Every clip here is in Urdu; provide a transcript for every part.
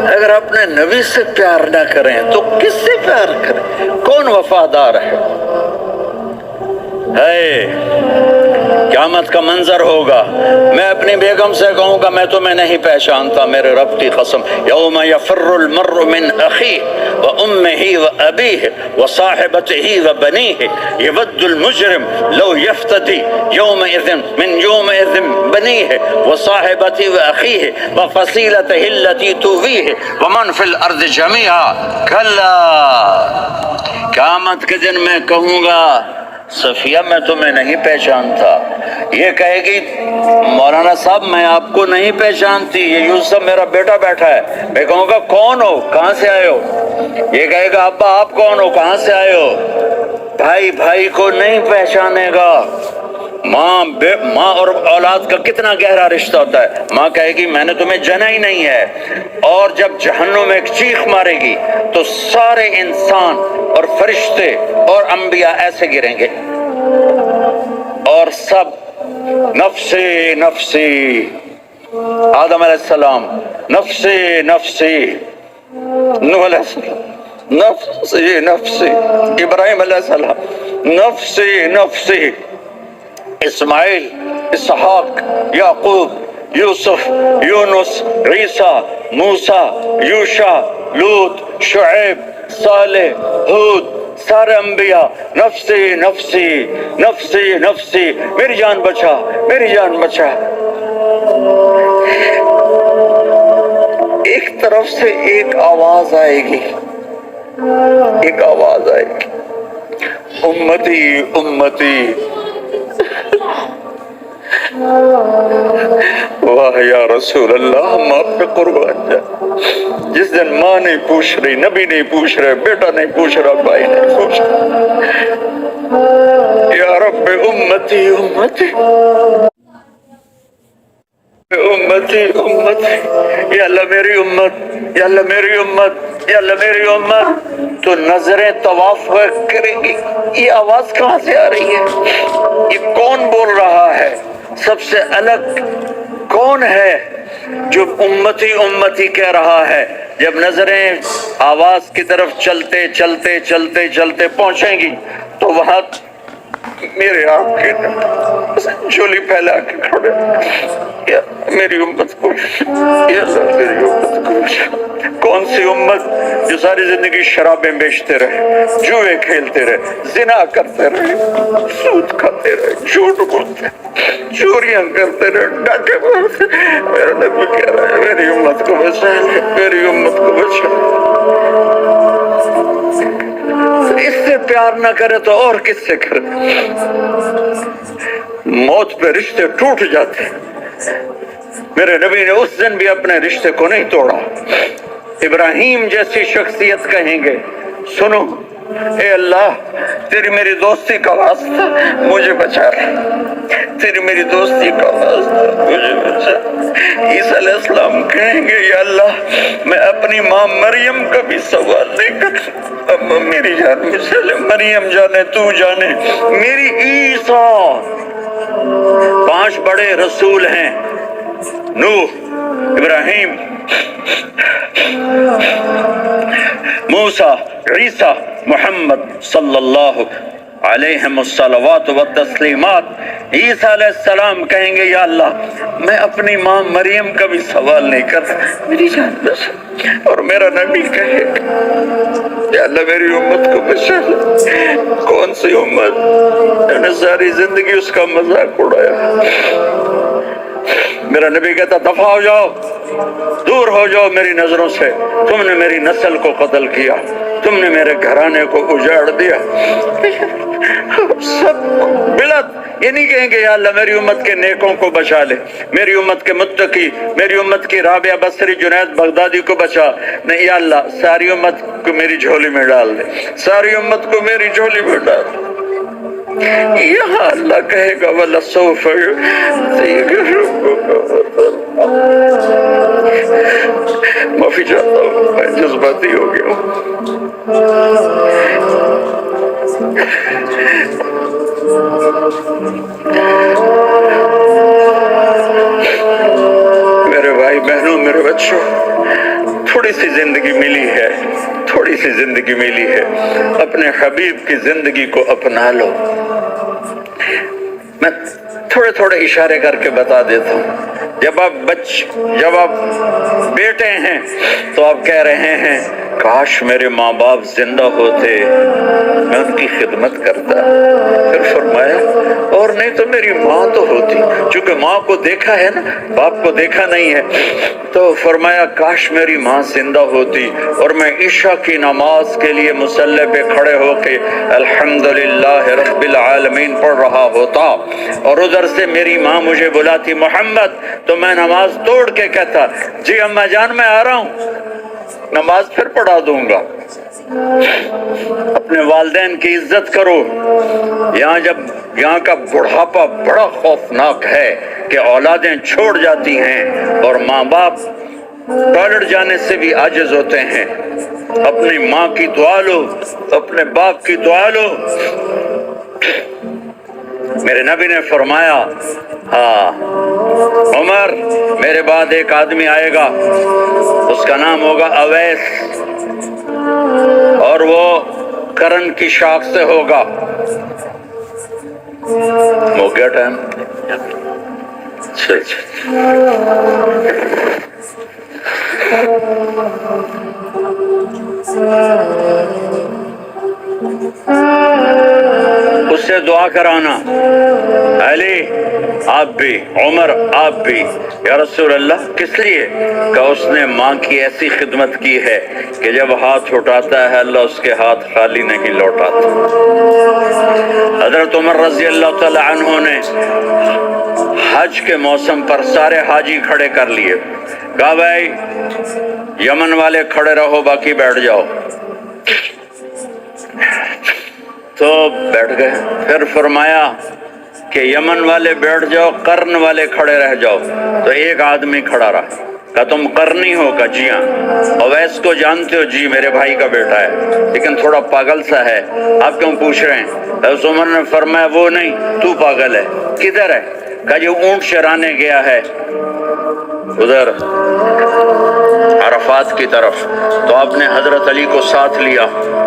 اگر اپنے نبی سے پیار نہ کریں تو کس سے پیار کریں؟ کون وفادار ہے؟ قیامت کا منظر ہوگا، میں اپنی بیگم سے کہوں گا میں تمہیں نہیں پہچانتا، میرے رب کی قسم، یوم یفر المرء من اخیہ وامہ وابیہ وصاحبتہ وبنیہ یود المجرم لو یفتدی یومئذ من یومئذ بنیہ وصاحبتہ واخیہ وفصیلتہ التی تؤویہ ومن فی الارض جمیعا کلا، قیامت کے دن میں کہوں گا صفیہ میں تمہیں نہیں پہچانتا، یہ کہے گی مولانا صاحب میں آپ کو نہیں پہچانتی، یہ یوسف میرا بیٹا بیٹھا ہے، میں کہوں گا کون ہو، کہاں سے آئے ہو؟ یہ کہے گا ابا آپ کون ہو، کہاں سے آئے ہو؟ بھائی بھائی کو نہیں پہچانے گا۔ ماں اور اولاد کا کتنا گہرا رشتہ ہوتا ہے، ماں کہے گی میں نے تمہیں جنا ہی نہیں ہے، اور جب جہنم میں ایک چیخ مارے گی تو سارے انسان اور فرشتے اور انبیاء ایسے گریں گے اور سب نفسی نفسی، آدم علیہ السلام نفسی نفسی، نوح علیہ السلام نفسی نفسی، ابراہیم علیہ السلام نفسی نفسی، اسماعیل، اسحاق، یعقوب، یوسف، یونس، عیسیٰ، موسیٰ، یوشع، لوط، شعیب، صالح، ہود، سارے انبیاء نفسی نفسی نفسی نفسی، میری جان بچا میری جان بچا۔ ایک طرف سے ایک آواز آئے گی، ایک آواز آئے گی، امتی امتی، واہ یا رسول اللہ ہم آپ پہ قربان جائیں۔ جس دن ماں نہیں پوچھ رہی، نبی نہیں پوچھ رہے، بیٹا نہیں پوچھ رہا، بھائی نہیں پوچھ رہا، یا رب امتی امتی امتی امتی، یا اللہ میری امت، یا اللہ میری امت، یا اللہ میری امت، تو نظریں طواف کریں گی، یہ آواز کہاں سے آ رہی ہے؟ یہ کون بول رہا ہے؟ سب سے الگ کون ہے جو امتی امتی کہہ رہا ہے؟ جب نظریں آواز کی طرف چلتے چلتے چلتے چلتے پہنچیں گی تو وہاں میرے آپ کے جھولی پھیلا کے کھڑے، یا میری امت کو، یا اللہ میری امت کو، کون سی امت جو ساری زندگی شرابیں بیچتے رہے، جوئے کھیلتے رہے، زنا کرتے رہے، سود کھاتے رہے، جھوٹ بولتے رہے، چوریاں کرتے رہے، ڈاکے مارتے، میرا نبی کہہ رہا ہے میری امت کو بچا لے، میری امت کو بچا لے۔ اس سے پیار نہ کرے تو اور کس سے کرے؟ موت پہ رشتے ٹوٹ جاتے، میرے نبی نے اس دن بھی اپنے رشتے کو نہیں توڑا۔ ابراہیم جیسی شخصیت کہیں گے سنو اے اللہ تیری میری دوستی کا واسطہ مجھے بچا لے، تیری میری دوستی کا واسطہ مجھے بچا۔ عیسیٰ علیہ السلام کہیں گے یا اللہ میں اپنی ماں مریم کا بھی سوال نہیں کرتا، اب میری جان مجھے، مریم جانے تو جانے، میری عیسیٰ۔ 5 بڑے رسول ہیں، نوح، ابراہیم، موسیٰ، عیسیٰ، محمد صلی اللہ علیہ الصلوات والتسلیمات۔ عیسیٰ علیہ السلام کہیں گے یا اللہ میں اپنی ماں مریم کا بھی سوال نہیں کرتا، میری جان بچا۔ اور میرا نبی کہے یا اللہ میری امت کو بچا لے۔ کون سی امت جنہوں نے ساری زندگی اس کا مذاق اڑایا؟ میرا نبی کہتا دفع ہو جاؤ، دور ہو جاؤ میری نظروں سے، تم نے میری نسل کو قتل کیا، تم نے میرے گھرانے کو اجاڑ دیا۔ سب بلت یہ نہیں کہیں گے یا اللہ میری امت کے نیکوں کو بچا لے، میری امت کے متقی، میری امت کی رابعہ بصری، جنید بغدادی کو بچا، نہیں یا اللہ ساری امت کو میری جھولی میں ڈال دے، ساری امت کو میری جھولی میں ڈال دے۔ یہاں اللہ کہے گا وَلَسَوْفَ يُعْطِيكَ رَبُّكَ۔ معافی چاہتا ہوں میں جذباتی ہو گیا ہوں۔ میرے بھائی بہنوں، میرے بچوں، تھوڑی سی زندگی ملی ہے، تھوڑی سی زندگی ملی ہے، اپنے حبیب کی زندگی کو اپنا لو۔ میں تھوڑے تھوڑے اشارے کر کے بتا دیتا ہوں۔ جب آپ بیٹے ہیں تو آپ کہہ رہے ہیں کاش میرے ماں باپ زندہ ہوتے، میں ان کی خدمت کرتا۔ پھر فرمایا اور نہیں تو میری ماں تو ہوتی، چونکہ ماں کو دیکھا ہے نا، باپ کو دیکھا نہیں ہے، تو فرمایا کاش میری ماں زندہ ہوتی اور میں عشاء کی نماز کے لیے مصلی پہ کھڑے ہو کے الحمدللہ رب العالمین پڑھ رہا ہوتا، اور ادھر سے میری ماں مجھے بلاتی محمد، تو میں نماز توڑ کے کہتا جی اماں جان میں آ رہا ہوں، نماز پھر پڑھا دوں گا۔ اپنے والدین کی عزت کرو۔ یہاں کا بڑھاپا بڑا خوفناک ہے کہ اولادیں چھوڑ جاتی ہیں اور ماں باپ ٹوائلٹ جانے سے بھی عاجز ہوتے ہیں۔ اپنی ماں کی دعا لو، اپنے باپ کی دعا لو۔ میرے نبی نے فرمایا عمر میرے بعد ایک آدمی آئے گا، اس کا نام ہوگا اویس، اور وہ کرن کی شاخ سے ہوگا۔ ہو گیا ٹائم؟ اس سے دعا کرانا، علی آپ بھی، عمر آپ بھی، یا رسول اللہ کس لیے؟ کہ اس نے ماں کی ایسی خدمت کی ہے کہ جب ہاتھ اٹھاتا ہے اللہ اس کے ہاتھ خالی نہیں لوٹاتا۔ حضرت عمر رضی اللہ تعالی عنہ نے حج کے موسم پر سارے حاجی کھڑے کر لیے، کہا بھائی یمن والے کھڑے رہو باقی بیٹھ جاؤ، تو بیٹھ گئے۔ پھر فرمایا کہ یمن والے بیٹھ جاؤ، قرن والے کھڑے رہ جاؤ، تو ایک آدمی کھڑا رہا، کہا تم قرنی ہو؟ کہا جی ہاں۔ اویس کو جانتے ہو؟ جی میرے بھائی کا بیٹا ہے لیکن تھوڑا پاگل سا ہے، آپ کیوں پوچھ رہے ہیں؟ حضرت عمر نے فرمایا وہ نہیں، تو پاگل ہے۔ کدھر ہے؟ کہا جی اونٹ چرانے گیا ہے ادھر عرفات کی طرف۔ تو آپ نے حضرت علی کو ساتھ لیا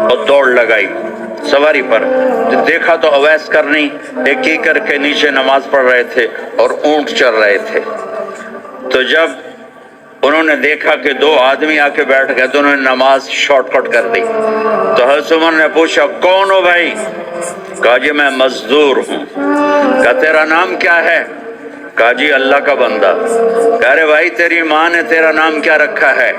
اور دوڑ لگائی سواری پر، دیکھا تو اویس کرنی ایک ایک کر کے نیچے نماز پڑھ رہے تھے اور اونٹ چر رہے تھے۔ تو جب انہوں نے دیکھا کہ دو آدمی آ کے بیٹھ گئے تو انہوں نے نماز شارٹ کٹ کر دی۔ تو حضرت عمر نے پوچھا کون ہو بھائی؟ کہا جی میں مزدور ہوں۔ کہا تیرا نام کیا ہے؟ کہا جی اللہ کا بندہ۔ کہا رے بھائی تیری ماں نے تیرا نام کیا رکھا ہے؟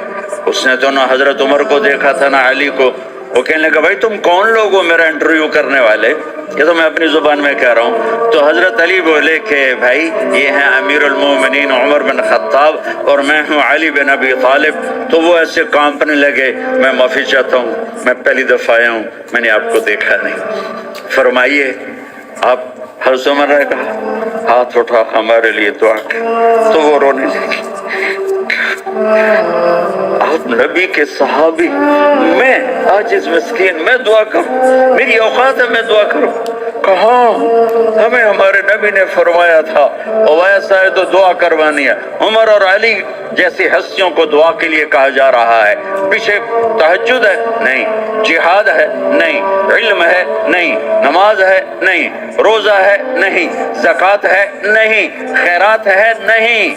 اس نے تو نہ حضرت عمر کو دیکھا تھا نہ علی کو۔ وہ کہنے لگا بھائی تم کون لوگ ہو میرا انٹرویو کرنے والے؟ یہ تو میں اپنی زبان میں کہہ رہا ہوں۔ تو حضرت علی بولے کہ بھائی یہ ہیں امیر المومنین عمر بن خطاب اور میں ہوں علی بن ابی طالب۔ تو وہ ایسے کانپنے لگے، میں معافی چاہتا ہوں، میں پہلی دفعہ آیا ہوں، میں نے آپ کو دیکھا نہیں، فرمائیے آپ۔ حضرت عمر نے کہا ہاتھ اٹھا ہمارے لیے دعا کی، تو وہ رونے لگی۔ آپ نبی کے صحابی، میں عاجز مسکین میں دعا کروں؟ میری اوقات ہے میں دعا کروں؟ کہاں؟ ہمیں ہمارے نبی نے فرمایا تھا اویس آئے تو دعا کروانی ہے۔ عمر اور علی جیسی ہستیوں کو دعا کے لیے کہا جا رہا ہے۔ پیچھے تہجد ہے؟ نہیں۔ جہاد ہے؟ نہیں۔ علم ہے؟ نہیں۔ نماز ہے؟ نہیں۔ روزہ ہے؟ نہیں۔ زکوٰۃ ہے؟ نہیں۔ خیرات ہے؟ نہیں۔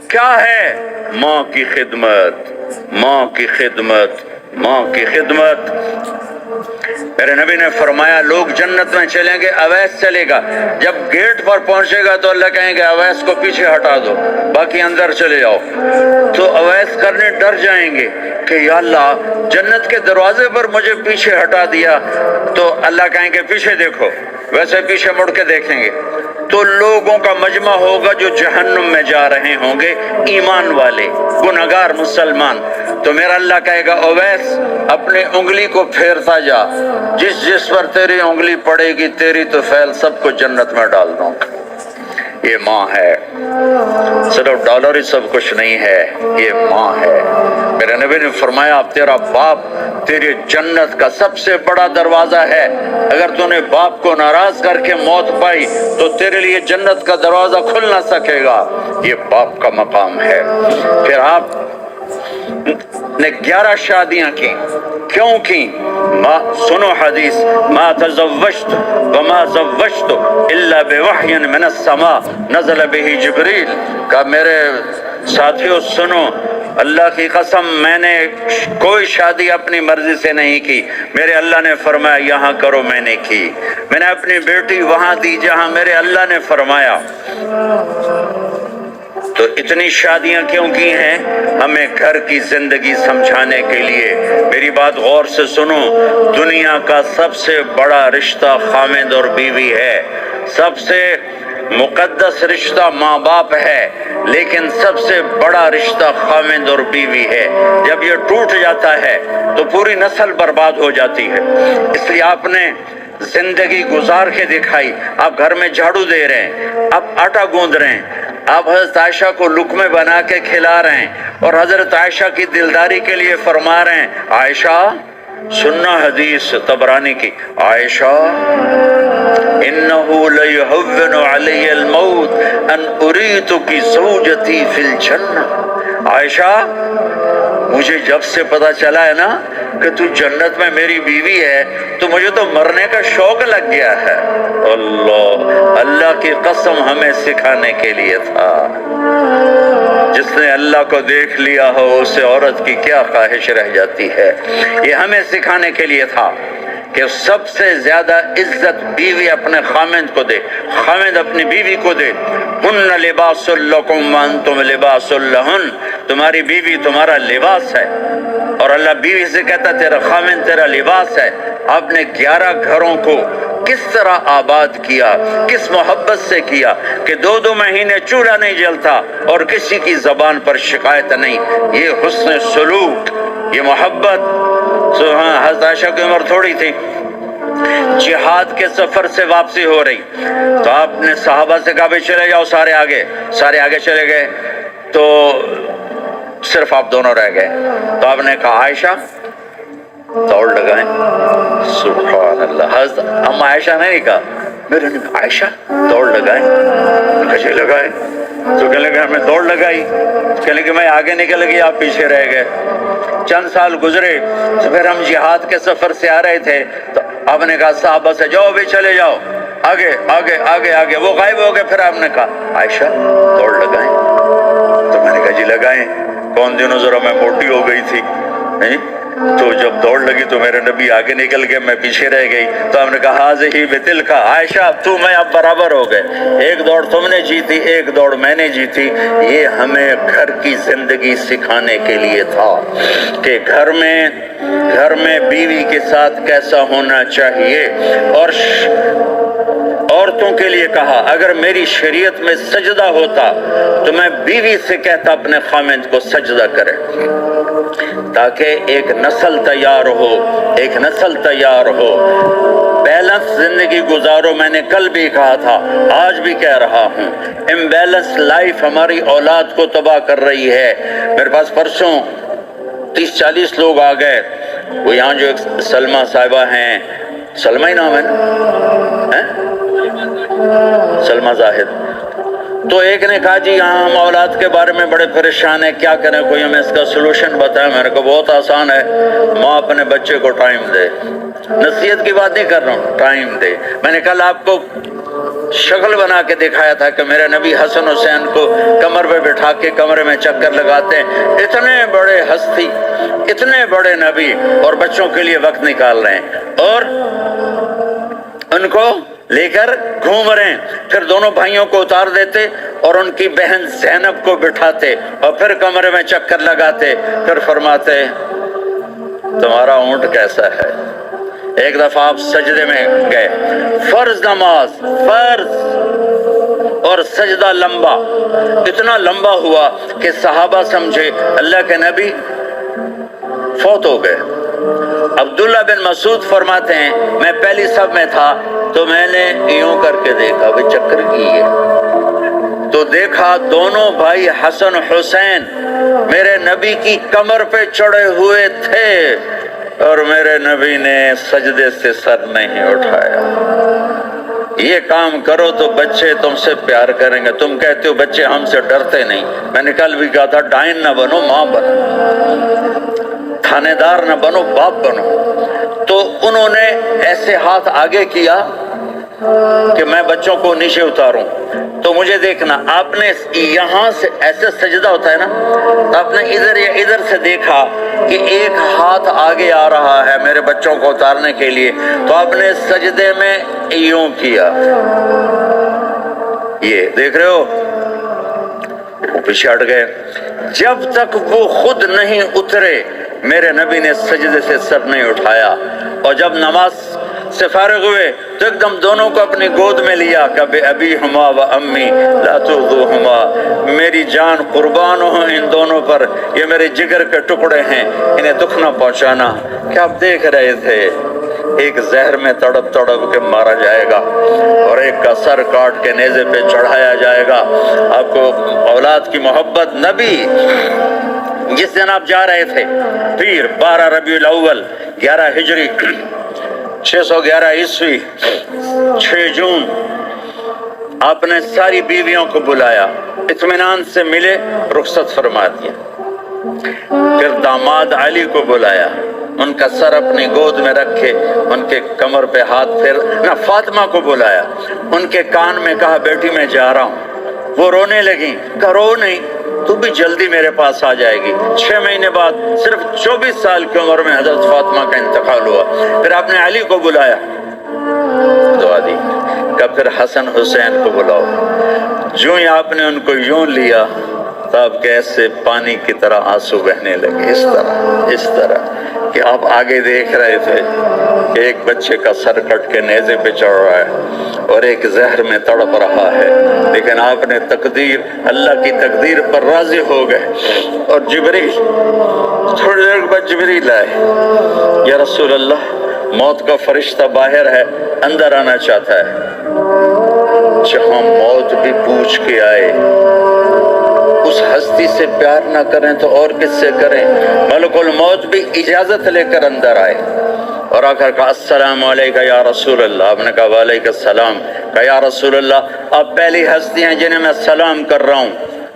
کیا ہے؟ ماں کی خدمت، ماں کی خدمت، ماں کی خدمت۔ میرے نبی نے فرمایا لوگ جنت میں چلیں گے، اویس چلے گا، جب گیٹ پر پہنچے گا تو اللہ کہیں گے اویس کو پیچھے ہٹا دو، باقی اندر چلے جاؤ۔ تو اویس کرنے ڈر جائیں گے کہ یا اللہ جنت کے دروازے پر مجھے پیچھے ہٹا دیا، تو اللہ کہیں گے پیچھے دیکھو، ویسے پیچھے مڑ کے دیکھیں گے تو لوگوں کا مجمع ہوگا جو جہنم میں جا رہے ہوں گے، ایمان والے گنہگار مسلمان۔ تو میرا اللہ کہے گا اویس اپنی انگلی کو پھیرتا جا، جس جس پر تیری انگلی پڑے گی تیری تو فیل سب کو جنت میں ڈال دوں گا۔ یہ ماں ہے، صرف ڈالر ہی سب کچھ نہیں ہے، یہ ماں ہے۔ میرے نبی نے فرمایا اب تیرا باپ تیری جنت کا سب سے بڑا دروازہ ہے، اگر تو نے باپ کو ناراض کر کے موت پائی تو تیرے لیے جنت کا دروازہ کھل نہ سکے گا، یہ باپ کا مقام ہے۔ پھر آپ نے 11 شادیاں کی، کیوں کی؟ سنو حدیث، ما تزوجت وما زوجت الا بوحی من السماء نزل به جبریل، کہ میرے ساتھیوں سنو، اللہ کی قسم میں نے کوئی شادی اپنی مرضی سے نہیں کی، میرے اللہ نے فرمایا یہاں کرو، میں نے کی۔ میں نے اپنی بیٹی وہاں دی جہاں میرے اللہ نے فرمایا۔ تو اتنی شادیاں کیوں کی ہیں؟ ہمیں گھر کی زندگی سمجھانے کے لیے۔ میری بات غور سے سنو، دنیا کا سب سے بڑا رشتہ خاوند اور بیوی ہے، سب سے مقدس رشتہ ماں باپ ہے، لیکن سب سے بڑا رشتہ خاوند اور بیوی ہے۔ جب یہ ٹوٹ جاتا ہے تو پوری نسل برباد ہو جاتی ہے۔ اس لیے آپ نے زندگی گزار کے دکھائی، آپ گھر میں جھاڑو دے رہے ہیں، آپ آٹا گوندھ رہے ہیں، آپ حضرت عائشہ کو لقمے بنا کے کھلا رہے ہیں، اور حضرت عائشہ کی دلداری کے لیے فرما رہے ہیں عائشہ، سننا حدیث طبرانی کی، عائشہ انہو لیہون علی الموت ان اریتکی زوجتی فی الجنہ، عائشہ مجھے جب سے پتا چلا ہے نا کہ تو جنت میں میری بیوی ہے تو مجھے تو مرنے کا شوق لگ گیا ہے۔ اللہ کی قسم ہمیں سکھانے کے لیے تھا، جس نے اللہ کو دیکھ لیا ہو اسے عورت کی کیا خواہش رہ جاتی ہے۔ یہ ہمیں سکھانے کے لیے تھا کہ سب سے زیادہ عزت بیوی اپنے خاوند کو دے، خاوند اپنی بیوی کو دے۔ ہن لباس لکم وانتم لباس لہن، تمہاری بیوی تمہارا لباس ہے، اور اللہ بیوی سے کہتا تیرا خاوند تیرا لباس ہے۔ آپ نے 11 گھروں کو کس طرح آباد کیا، کس محبت سے کیا کہ 2 مہینے چولہا نہیں جلتا اور کسی کی زبان پر شکایت نہیں۔ یہ حسن سلوک، یہ محبت۔ حضرت عائشہ کی عمر تھوڑی تھی، جہاد کے سفر سے واپسی ہو رہی، تو آپ نے صحابہ سے کہا بھی چلے جاؤ سارے آگے چلے گئے، تو صرف آپ دونوں رہ گئے۔ تو آپ نے کہا عائشہ دوڑ لگائیں، سبحان اللہ۔ حضرت اما عائشہ نے نہیں کہا، میرے نے کہا عائشہ دوڑ لگائیں، کجے لگائے، تو کہنے لگے ہمیں دوڑ لگائی، کہنے لگے میں آگے نکل گئی آپ پیچھے رہ گئے۔ چند سال گزرے تو پھر ہم جہاد کے سفر سے آ رہے تھے، تو آپ نے کہا صحابہ سے جاؤ بھی چلے جاؤ آگے آگے آگے آگے، وہ غائب ہو گئے۔ پھر آپ نے کہا عائشہ دوڑ لگائیں، تو میں نے کہا جی لگائیں، کون دنوں ذرا میں موٹی ہو گئی تھی، تو جب دوڑ لگی تو میرے نبی آگے نکل گئے، میں پیچھے رہ گئی۔ تو ہم نے کہا ہاذہ بتلک، عائشہ تو میں اب برابر ہو گئے، ایک دوڑ تم نے جیتی ایک دوڑ میں نے جیتی۔ یہ ہمیں گھر کی زندگی سکھانے کے لیے تھا کہ گھر میں بیوی کے ساتھ کیسا ہونا چاہیے۔ اور عورتوں کے لیے کہا اگر میری شریعت میں سجدہ ہوتا تو میں بیوی سے کہتا اپنے خاوند کو سجدہ کرے، تاکہ ایک نسل تیار ہو، بیلنس زندگی گزارو۔ میں نے کل بھی کہا تھا، آج بھی کہہ رہا ہوں، امبیلنس لائف ہماری اولاد کو تباہ کر رہی ہے۔ میرے پاس پرسوں 30-40 لوگ آ گئے، وہ یہاں جو ایک سلمہ صاحبہ ہیں، سلمہ ہی نام ہے نا، سلمہ زاہد، تو ایک نے کہا جی یہاں ہم اولاد کے بارے میں بڑے پریشان ہیں، کیا کریں، کوئی ہمیں اس کا سلوشن بتائے۔ میرے کو بہت آسان ہے، ماں اپنے بچے کو ٹائم دے، نصیحت کی بات نہیں کر رہا ہوں، ٹائم دے۔ میں نے کل آپ کو شکل بنا کے دکھایا تھا کہ میرے نبی حسن حسین کو کمر پہ بٹھا کے کمرے میں چکر لگاتے ہیں، اتنے بڑے ہستی، اتنے بڑے نبی، اور بچوں کے لیے وقت نکال رہے ہیں اور ان کو لے کر گھوم رہے ہیں۔ پھر دونوں بھائیوں کو اتار دیتے اور ان کی بہن زینب کو بٹھاتے اور پھر کمرے میں چکر لگاتے، پھر فرماتے تمہارا اونٹ کیسا ہے۔ ایک دفعہ آپ سجدے میں گئے، فرض نماز، فرض، اور سجدہ لمبا، اتنا لمبا ہوا کہ صحابہ سمجھے اللہ کے نبی فوت ہو گئے۔ عبداللہ بن مسعود فرماتے ہیں میں پہلی صف میں تھا تو میں نے یوں کر کے دیکھا، وہ چکر کی ہے، تو دیکھا دونوں بھائی حسن حسین میرے نبی کی کمر پہ چڑھے ہوئے تھے اور میرے نبی نے سجدے سے سر نہیں اٹھایا۔ یہ کام کرو تو بچے تم سے پیار کریں گے۔ تم کہتے ہو بچے ہم سے ڈرتے نہیں، میں نے کل بھی کہا تھا ڈائن نہ بنو، ماں بنو، تھانے دار نہ بنو، باپ بنو۔ تو انہوں نے ایسے ہاتھ آگے کیا کہ میں بچوں کو نیچے اتاروں۔ تو مجھے دیکھنا، آپ نے یہاں سے ایسے سجدہ ہوتا ہے نا، تو آپ نے ادھر یا ادھر سے دیکھا کہ ایک ہاتھ آگے آ رہا ہے میرے بچوں کو اتارنے کے لیے، تو آپ نے سجدے میں یوں کیا، یہ دیکھ رہے ہو، وہ پیچھے ہٹ گئے۔ جب تک وہ خود نہیں اترے میرے نبی نے سجدے سے سر نہیں اٹھایا، اور جب نماز سے فارغ ہوئے تو ایک دم دونوں کو اپنی گود میں لیا کہ بے ابی ہما و امی لا تؤذوہما، میری جان قربان ہو ان دونوں پر، یہ میرے جگر کے ٹکڑے ہیں، انہیں دکھ نہ پہنچانا۔ کیا آپ دیکھ رہے تھے ایک زہر میں تڑپ تڑپ کے مارا جائے گا اور ایک کا سر کاٹ کے نیزے پہ چڑھایا جائے گا۔ آپ کو اولاد کی محبت، نبی جس دن آپ جا رہے تھے پیر 12 ربیع الاول 11 ہجری 611 عیسوی 6 جون، آپ نے ساری بیویوں کو بلایا، اطمینان سے ملے، رخصت فرما دیا۔ پھر داماد علی کو بلایا، ان کا سر اپنی گود میں رکھے، ان کے کمر پہ ہاتھ پھیر نہ، فاطمہ کو بلایا، ان کے کان میں کہا بیٹی میں جا رہا ہوں۔ وہ رونے لگیں، کہا رو نہیں، تو بھی جلدی میرے پاس آ جائے گی۔ 6 مہینے بعد صرف 24 سال کی عمر میں حضرت فاطمہ کا انتقال ہوا۔ پھر آپ نے علی کو بلایا، دعا دی، کہ پھر حسن حسین کو بلاؤ۔ جو ہی آپ نے ان کو یوں لیا تو آپ کے ایسے پانی کی طرح آنسو بہنے لگے، اس طرح کہ آپ آگے دیکھ رہے تھے کہ ایک بچے کا سر کٹ کے نیزے پہ چڑھ رہا ہے اور ایک زہر میں تڑپ رہا ہے، لیکن آپ نے تقدیر، اللہ کی تقدیر پر راضی ہو گئے۔ اور جبریل، تھوڑی دیر بعد جبریل آئے، یا رسول اللہ موت کا فرشتہ باہر ہے، اندر آنا چاہتا ہے۔ جہاں موت بھی پوچھ کے آئے، اس ہستی سے پیار نہ کریں تو اور کس سے کریں؟ ملک الموت بھی اجازت لے کر اندر آئے اور آ کر کہا السلام علیکہ یا رسول اللہ۔ آپ نے کہا وعلیکم السلام۔ کہا یا رسول اللہ آپ پہلی ہستی ہیں جنہیں میں سلام کر رہا ہوں،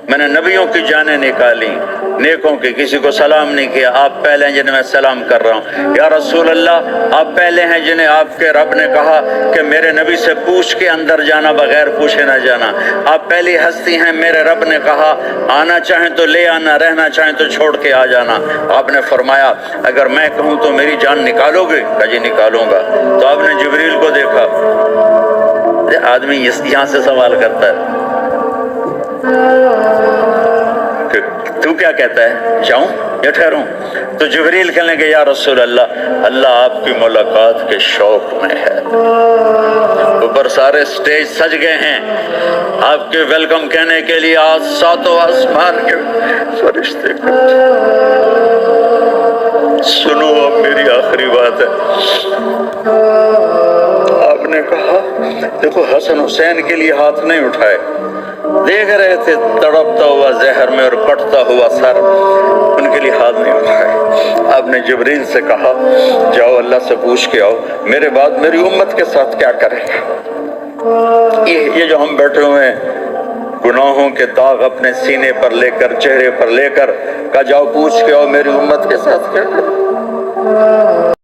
میں نے نبیوں کی جانیں نکالی، نیکوں کی، کسی کو سلام نہیں کیا، آپ پہلے ہیں جنہیں میں سلام کر رہا ہوں۔ یا رسول اللہ آپ پہلے ہیں جنہیں آپ کے رب نے کہا کہ میرے نبی سے پوچھ کے اندر جانا، بغیر پوچھے نہ جانا۔ آپ پہلی ہستی ہیں، میرے رب نے کہا آنا چاہیں تو لے آنا، رہنا چاہیں تو چھوڑ کے آ جانا۔ آپ نے فرمایا اگر میں کہوں تو میری جان نکالو گے؟ کہا جی نکالوں گا۔ تو آپ نے جبریل کو دیکھا، آدمی یہاں سے سوال کرتا ہے کہ تو کیا کہتا ہے، جاؤں یا ٹھہروں؟ تو جبریل کہنے لگے یا رسول اللہ اللہ آپ کی ملاقات کے شوق میں ہے۔ اوپر سارے سٹیج سج گئے ہیں آپ کے ویلکم کہنے کے لیے، آج ساتوں آسمان کے فرشتے سنو اب میری آخری بات ہے۔ آپ نے کہا دیکھو حسن حسین کے لیے ہاتھ نہیں اٹھائے، دیکھ رہے تھے تڑپتا ہوا زہر میں اور کٹتا ہوا سر، ان کے لیے ہاتھ نہیں اٹھائے۔ آپ نے جبریل سے کہا جاؤ اللہ سے پوچھ کے آؤ میرے بعد میری امت کے ساتھ کیا کرے گا۔ یہ جو ہم بیٹھے ہوئے ہیں گناہوں کے داغ اپنے سینے پر لے کر، چہرے پر لے کر، کہا جاؤ پوچھ کے آؤ میری امت کے ساتھ کیا کرے۔